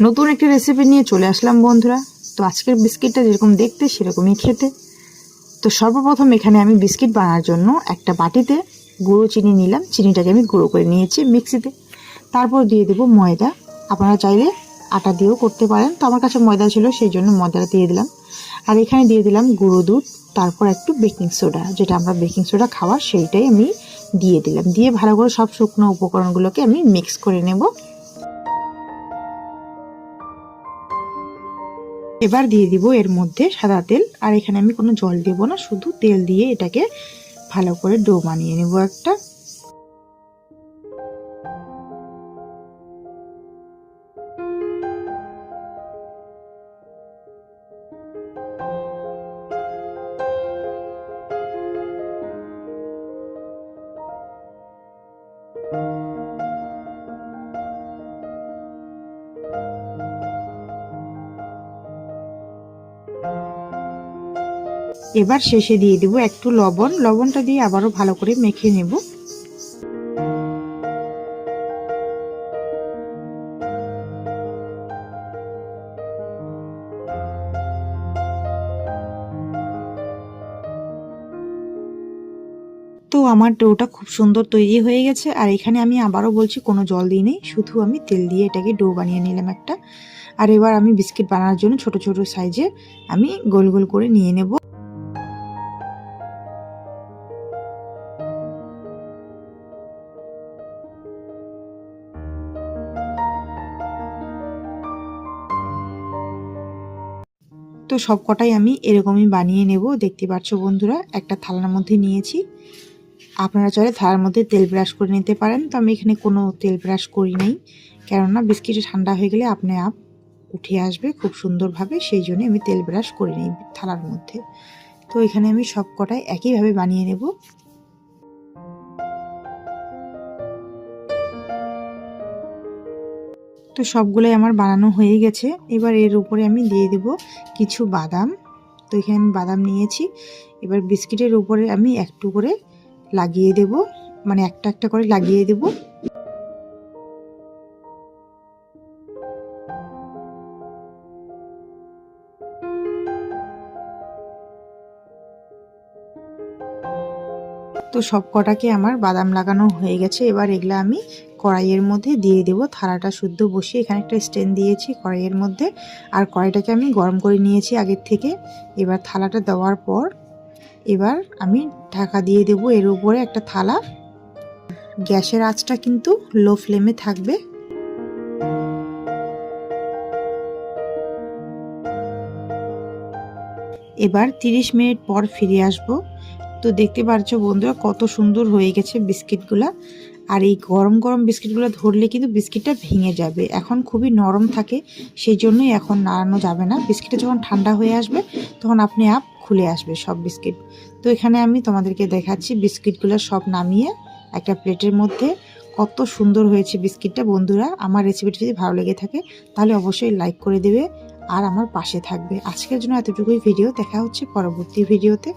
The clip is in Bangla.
নতুন একটা রেসিপি নিয়ে চলে আসলাম বন্ধুরা। তো আজকের বিস্কিটটা যেরকম দেখতে সেরকমই খেতে। তো সর্বপ্রথম এখানে আমি বিস্কিট বানানোর জন্য একটা বাটিতে গুঁড়ো চিনি নিলাম। চিনিটাকে আমি গুঁড়ো করে নিয়েছি মিক্সিতে। তারপর দিয়ে দেবো ময়দা। আপনারা চাইলে আটা দিয়েও করতে পারেন, তো আমার কাছে ময়দা ছিল সেই জন্য ময়দাটা দিয়ে দিলাম। আর এখানে দিয়ে দিলাম গুঁড়ো দুধ, তারপর একটু বেকিং সোডা, যেটা আমরা বেকিং সোডা খাওয়ার সেইটাই আমি দিয়ে দিলাম। দিয়ে ভালো করে সব শুকনো উপকরণগুলোকে আমি মিক্স করে নেব। এবার দিয়ে দিব এর মধ্যে সাদা তেল। আর এখানে আমি কোনো জল দেব না, শুধু তেল দিয়ে এটাকে ভালো করে ডো বানিয়ে নেব একটা। এবার শেষে দিয়ে দেব একটু লবণ। লবণটা দিয়ে আবারও ভালো করে মেখে নেব। তো আমার ডোটা খুব সুন্দর তৈরি হয়ে গেছে। আর এখানে আমি আবারও বলছি, কোনো জল দিই নেই, শুধু আমি তেল দিয়ে এটাকে ডো বানিয়ে নিলাম একটা। আর এবার আমি বিস্কিট বানানোর জন্য ছোট ছোট সাইজে আমি গোল গোল করে নিয়ে নেব। তো সব কটাই আমি এরকমই বানিয়ে নেব। দেখতে পাচ্ছ বন্ধুরা, একটা থালার মধ্যে নিয়েছি। আপনারা চাইলে থালার মধ্যে তেল ব্রাশ করে নিতে পারেন, তো আমি এখানে কোনো তেল ব্রাশ করি নাই, কেননা বিস্কিটটা ঠান্ডা হয়ে গেলে আপনি আপ উঠে আসবে খুব সুন্দরভাবে, সেই জন্য আমি তেল ব্রাশ করে নিই থালার মধ্যে। তো এখানে আমি সব কটাই একইভাবে বানিয়ে নেব। তো সবগুলোই আমার বানানো হয়ে গেছে। এবার এর উপরে আমি দিয়ে দেব কিছু বাদাম। তো এখানে আমি বাদাম নিয়েছি। এবার বিস্কিটের উপরে আমি একটু করে লাগিয়ে দেব, মানে একটা একটা করে লাগিয়ে দেব। তো সব কটাকে আমার বাদাম লাগানো হয়ে গেছে। এবার এগুলা আমি কড়াইয়ের মধ্যে দিয়ে দেব। থালাটা শুদ্ধ বসিয়ে এখানে একটা স্ট্যান্ড দিয়েছি কড়াইয়ের মধ্যে। আর কড়াইটাকে আমি গরম করে নিয়েছি আগের থেকে। এবার থালাটা দেওয়ার পর এবার আমি ঢাকা দিয়ে দেব এর উপরে একটা থালা। গ্যাসের আঁচটা কিন্তু লো ফ্লেমে থাকবে। এবার 30 মিনিট পর ফিরে আসব। তো দেখতে পাচ্ছ বন্ধুরা, কত সুন্দর হয়ে গেছে বিস্কিটগুলা। আর এই গরম গরম বিস্কিটগুলো ধরলে কিন্তু বিস্কিটটা ভেঙে যাবে। এখন খুবই নরম থাকে, সেই জন্যই এখন নাড়ানো যাবে না। বিস্কিটটা যখন ঠান্ডা হয়ে আসবে তখন আপনি আপ খুলে আসবে সব বিস্কিট। তো এখানে আমি তোমাদেরকে দেখাচ্ছি বিস্কিটগুলো সব নামিয়ে একটা প্লেটের মধ্যে। কত সুন্দর হয়েছে বিস্কিটটা বন্ধুরা। আমার রেসিপিটা যদি ভালো লেগে থাকে তাহলে অবশ্যই লাইক করে দেবে আর আমার পাশে থাকবে। আজকের জন্য এতটুকুই ভিডিও। দেখা হচ্ছে পরবর্তী ভিডিওতে।